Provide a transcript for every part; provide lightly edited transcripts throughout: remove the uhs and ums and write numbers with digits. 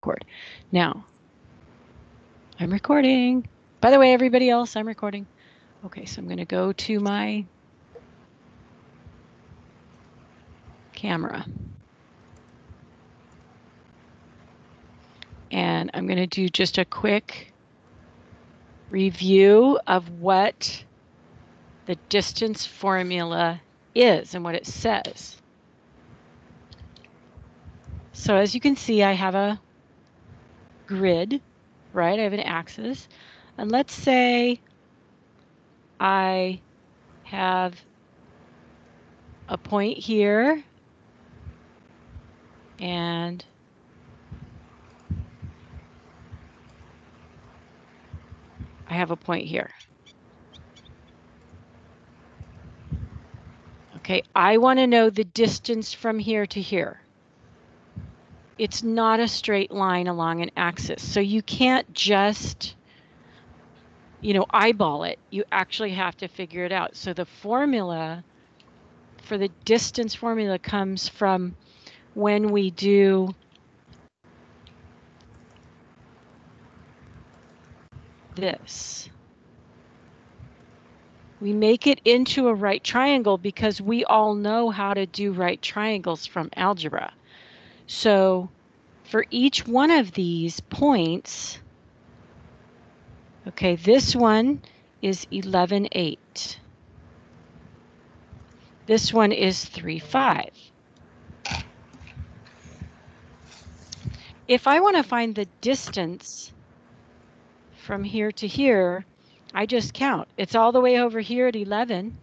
record. Now, I'm recording. By the way, everybody else, I'm recording. Okay, so I'm going to go to my camera. And I'm going to do just a quick review of what the distance formula is and what it says. So as you can see, I have a grid, right? I have an axis. And let's say I have a point here and I have a point here. Okay, I want to know the distance from here to here. It's not a straight line along an axis, so you can't just, eyeball it. You actually have to figure it out. So the formula for the distance formula comes from when we do this. We make it into a right triangle because we all know how to do right triangles from algebra. So for each one of these points, okay, this one is 11.8. This one is 3.5. If I want to find the distance from here to here, I just count. It's all the way over here at 11,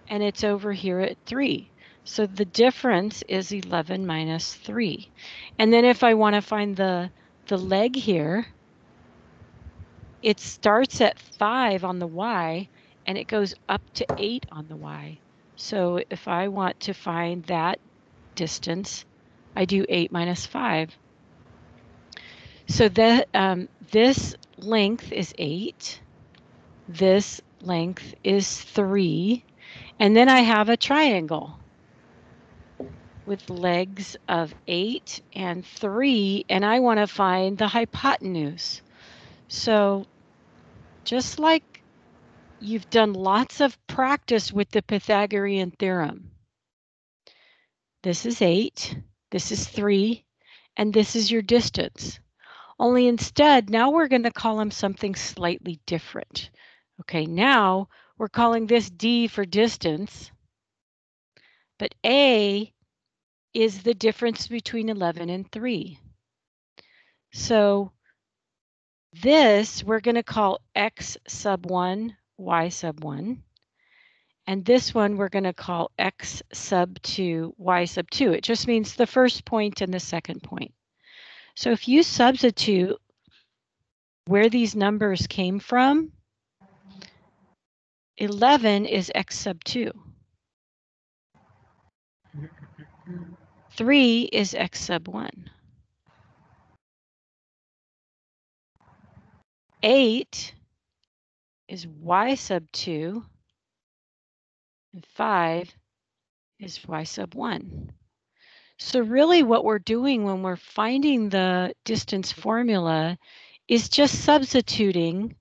and it's over here at 3. So the difference is 11 minus 3. And then if I want to find the leg here, it starts at 5 on the y, and it goes up to 8 on the y. So if I want to find that distance, I do 8 minus 5. So that this length is 8. This length is 3. And then I have a triangle with legs of 8 and 3, and I want to find the hypotenuse. So just like you've done lots of practice with the Pythagorean theorem, this is 8, this is 3, and this is your distance. Only instead, now we're going to call them something slightly different. Okay, now we're calling this D for distance, but A is the difference between 11 and 3. So this we're going to call x sub 1, y sub 1. And this one we're going to call x sub 2, y sub 2. It just means the first point and the second point. So if you substitute where these numbers came from, 11 is x sub 2. 3 is x sub 1. 8 is y sub 2. And 5 is y sub 1. So really what we're doing when we're finding the distance formula is just substituting.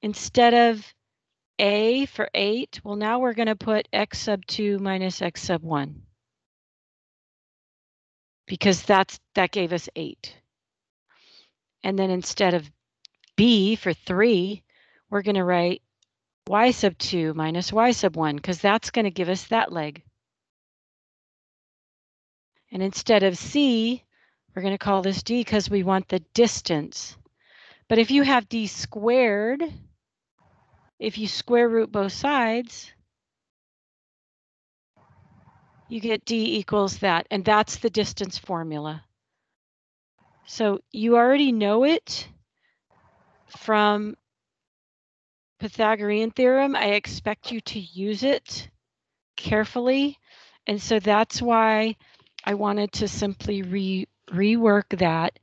Instead of A for 8, well, now we're going to put x sub 2 minus x sub 1. Because that gave us 8. And then instead of B for 3, we're going to write y sub 2 minus y sub 1, because that's going to give us that leg. And instead of C, we're going to call this D because we want the distance. But if you have D squared, if you square root both sides, you get D equals that, and that's the distance formula. So you already know it from Pythagorean theorem. I expect you to use it carefully, and so that's why I wanted to simply rework that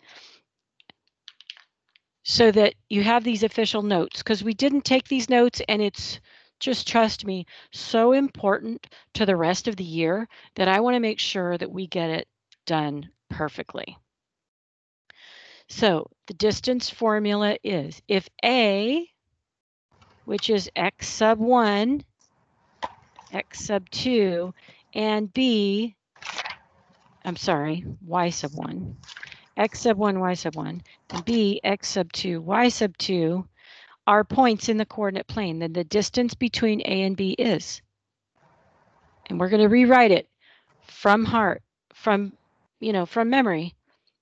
so that you have these official notes, because we didn't take these notes, and it's just, trust me, so important to the rest of the year that I want to make sure that we get it done perfectly. So the distance formula is if A, which is x sub 1, x sub 2, and B, I'm sorry, y sub 1, x sub 1, y sub 1, and B, x sub 2, y sub 2 are points in the coordinate plane, then the distance between A and B is. And we're going to rewrite it from heart, from memory.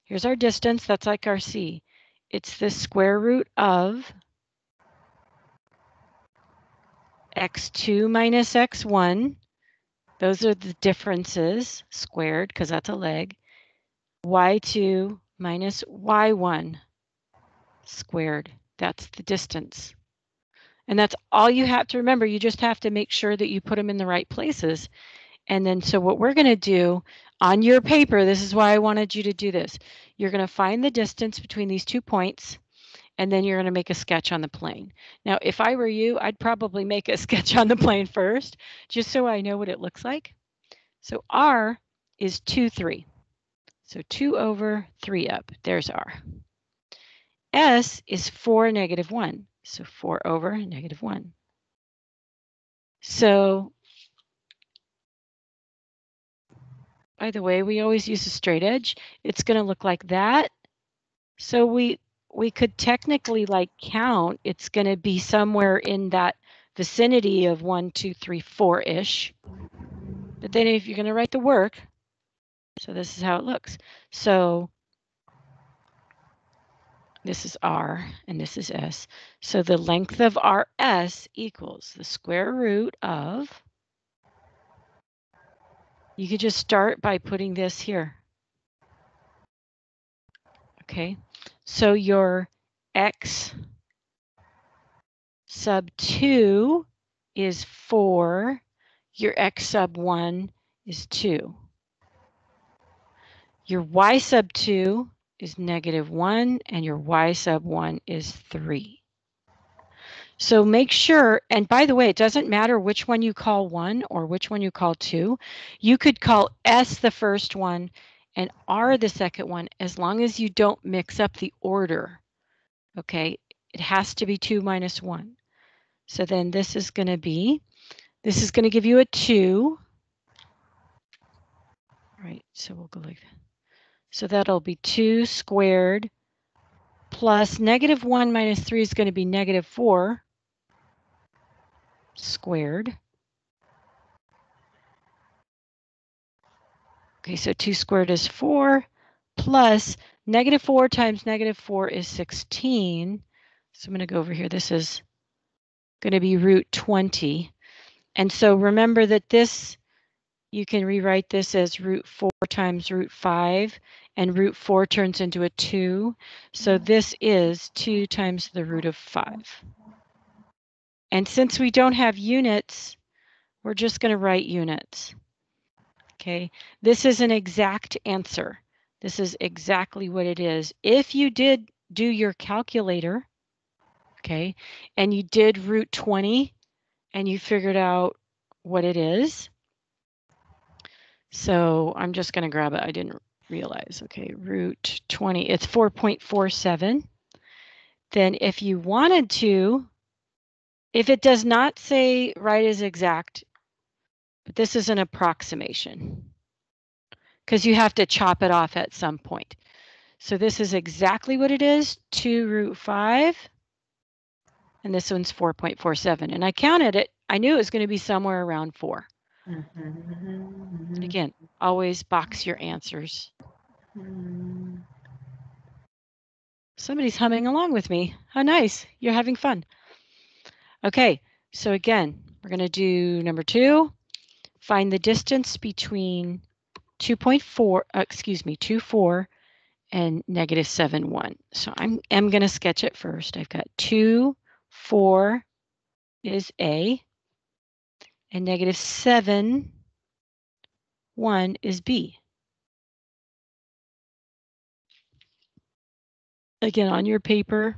Here's our distance, that's like our C. It's the square root of x2 minus x1. Those are the differences squared, because that's a leg. y2 minus y1 squared. That's the distance. And that's all you have to remember. You just have to make sure that you put them in the right places. And then, so what we're going to do on your paper, this is why I wanted you to do this. You're going to find the distance between these 2 points, and then you're going to make a sketch on the plane. Now, if I were you, I'd probably make a sketch on the plane first, just so I know what it looks like. So R is 2, 3. So 2 over 3 up. There's R. S is 4, negative 1. So 4 over negative 1. So, by the way, we always use a straight edge. It's going to look like that. So we could technically like count. It's going to be somewhere in that vicinity of 1, 2, 3, 4-ish. But then if you're going to write the work, so this is how it looks. So this is R and this is S. So the length of RS equals the square root of, you could just start by putting this here. Okay, so your X sub 2 is 4, your X sub 1 is 2. Your Y sub 2 is negative 1, and your Y sub 1 is 3. So make sure, and by the way, it doesn't matter which one you call 1 or which one you call 2. You could call S the first one and R the second one, as long as you don't mix up the order. Okay, it has to be 2 minus 1. So then this is going to give you a 2. Right, so we'll go like that. So that'll be 2 squared plus negative 1 minus 3 is going to be negative 4 squared. Okay, so 2 squared is 4 plus negative 4 times negative 4 is 16. So I'm going to go over here. This is going to be root 20. And so remember that this, you can rewrite this as root 4 times root 5, and root 4 turns into a 2. So this is 2 times the root of 5. And since we don't have units, we're just going to write units. Okay, this is an exact answer. This is exactly what it is. If you did do your calculator, okay, and you did root 20 and you figured out what it is. So I'm just going to grab it. I didn't realize. Okay, root 20, it's 4.47. Then if you wanted to, if it does not say right as exact, but this is an approximation because you have to chop it off at some point. So this is exactly what it is, 2 root 5, and this one's 4.47. And I counted it. I knew it was going to be somewhere around 4. Again, always box your answers. Somebody's humming along with me. How nice. You're having fun. Okay, so again, we're going to do number 2. Find the distance between 2.4, and negative 7, 1. So I'm going to sketch it first. I've got 2, 4 is A, and negative 7, 1 is B. Again, on your paper,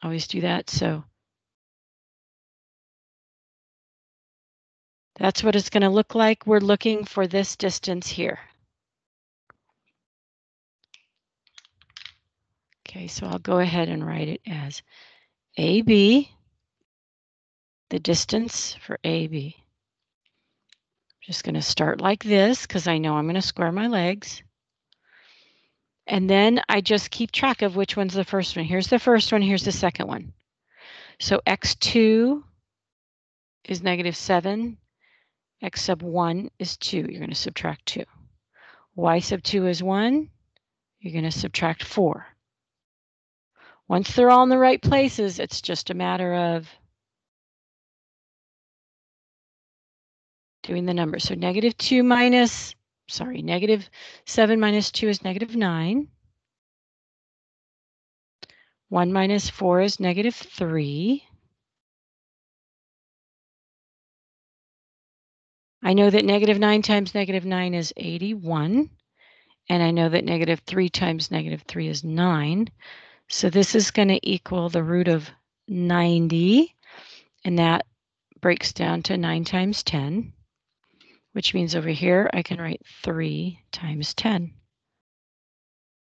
always do that. So that's what it's going to look like. We're looking for this distance here. Okay, so I'll go ahead and write it as AB, the distance for AB. Just going to start like this because I know I'm going to square my legs. And then I just keep track of which one's the first one. Here's the first one, here's the second one. So x2 is -7, x sub 1 is 2. You're going to subtract 2. Y sub 2 is 1. You're going to subtract 4. Once they're all in the right places, it's just a matter of doing the numbers. So -7 minus 2 is -9. 1 minus 4 is -3. I know that -9 times -9 is 81. And I know that -3 times -3 is 9. So this is going to equal the root of 90. And that breaks down to 9 times 10, which means over here I can write 3 times 10.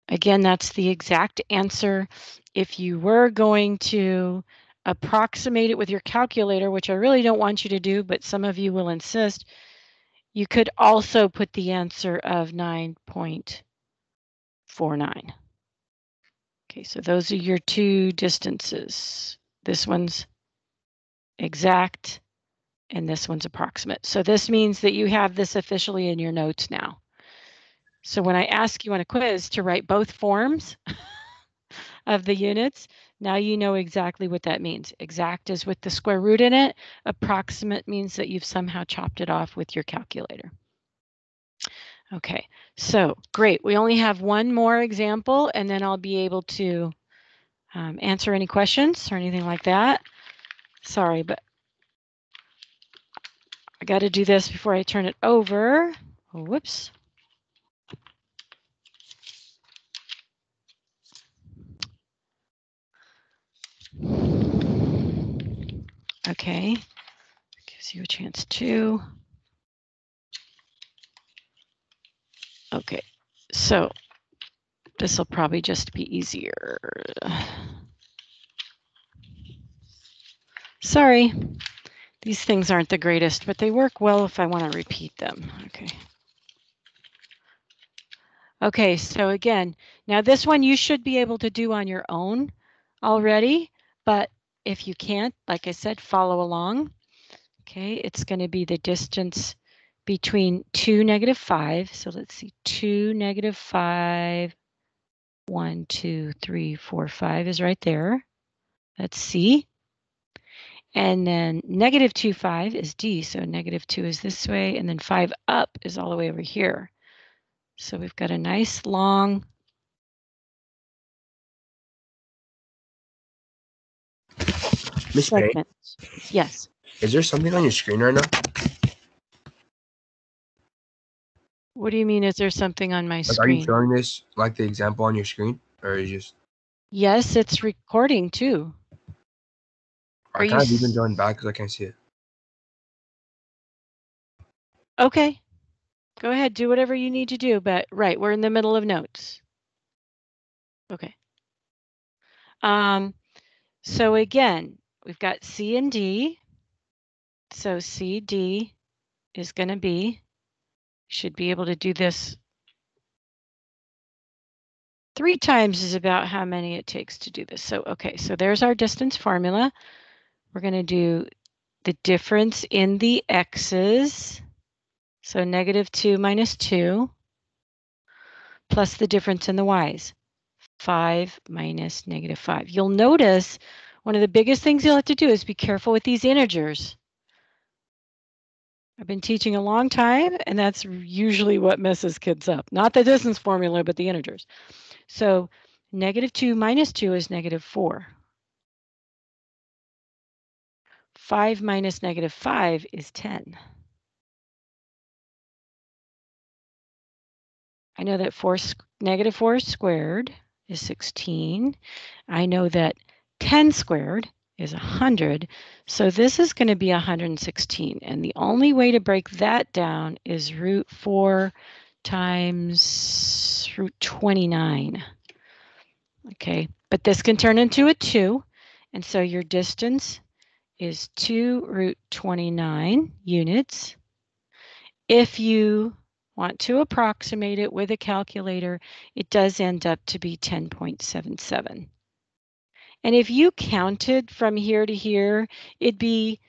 Again, that's the exact answer. If you were going to approximate it with your calculator, which I really don't want you to do, but some of you will insist, you could also put the answer of 9.49. Okay, so those are your two distances. This one's exact and this one's approximate. So this means that you have this officially in your notes now. So when I ask you on a quiz to write both forms of the units, now you know exactly what that means. Exact is with the square root in it. Approximate means that you've somehow chopped it off with your calculator. Okay, so great. We only have one more example and then I'll be able to answer any questions or anything like that. Sorry, but I got to do this before I turn it over. Oh, whoops. Okay, gives you a chance to. Okay, so this will probably just be easier. Sorry, these things aren't the greatest, but they work well if I want to repeat them. Okay. Okay, so again, now this one you should be able to do on your own already, but if you can't, like I said, follow along. Okay, it's going to be the distance between 2, -5. So let's see, 2, -5, 1, 2, 3, 4, 5 is right there. That's C. And then -2, 5 is D. So -2 is this way, and then 5 up is all the way over here. So we've got a nice long. Miss Payne, Segment. Yes. is there something on your screen right now? What do you mean? Is there something on my Like, are you screen? showing this like the example on your screen, or is just? Yes, it's recording too. I kind of even joined back because I can't see it. Okay. Go ahead, do whatever you need to do, but right, we're in the middle of notes. Okay. So again, we've got C and D. So CD is going to be, should be able to do this 3 times is about how many it takes to do this. So, okay, so there's our distance formula. We're going to do the difference in the x's. So -2 minus 2 plus the difference in the y's. 5 minus -5. You'll notice one of the biggest things you'll have to do is be careful with these integers. I've been teaching a long time, and that's usually what messes kids up. Not the distance formula, but the integers. So -2 minus 2 is -4. 5 minus -5 is 10. I know that -4 squared is 16. I know that 10 squared is 100. So this is going to be 116. And the only way to break that down is root 4 times root 29. Okay, but this can turn into a 2. And so your distance is 2 root 29 units. If you want to approximate it with a calculator, it does end up to be 10.77. And if you counted from here to here, it'd be,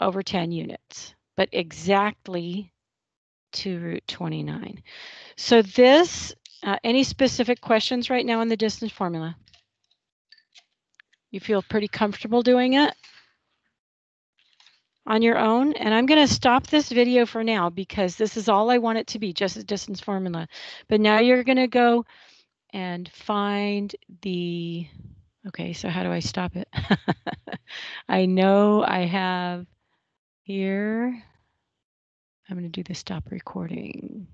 over 10 units, but exactly 2 root 29. So this, any specific questions right now on the distance formula? You feel pretty comfortable doing it on your own? And I'm going to stop this video for now because this is all I want it to be, just a distance formula. But now you're going to go and find the, okay, so how do I stop it? I know I have here, I'm going to do the stop recording.